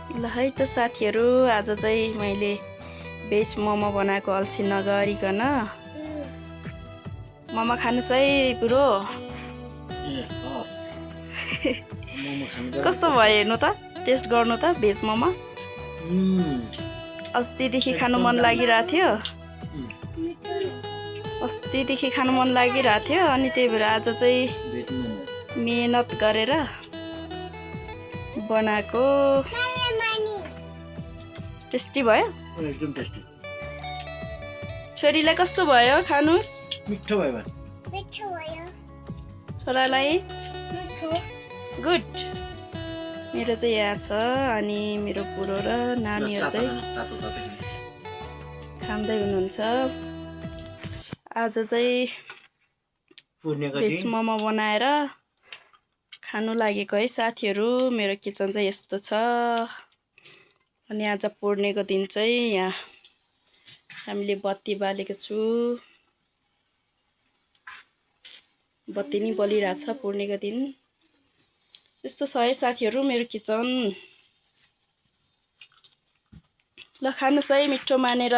ल है त साथीहरू, आज चाहिँ मैले भेज मोमो बनाएको अल्छी नगरिकन। मोमो खानुस् है बुढो। कस्तो भयो हेर्नु त, टेस्ट गर्नु त भेज मोमो। अस्तिदेखि खानु मन लागिरहेको थियो, अनि त्यही भएर आज चाहिँ मेहनत गरेर बनाएको। टेस्टी भयो, एकदम टेस्टी। छोरीलाई कस्तो भयो, खानुस्। मिठो भयो। छोरालाई गुड। मेरो चाहिँ यहाँ छ, अनि मेरो बुढो र नानीहरू चाहिँ खाँदै हुनुहुन्छ। आज चाहिँ भेज मोमो बनाएर खानु लागेको है साथीहरू। मेरो किचन चाहिँ यस्तो छ। अनि आज पूर्णेको दिन चाहिँ यहाँ हामीले बत्ती बालेको छु। बत्ती नि बलिरहेछ पूर्णेको दिन। यस्तो छ है साथीहरू मेरो किचन। ल खानुस् है मिठो मानेर।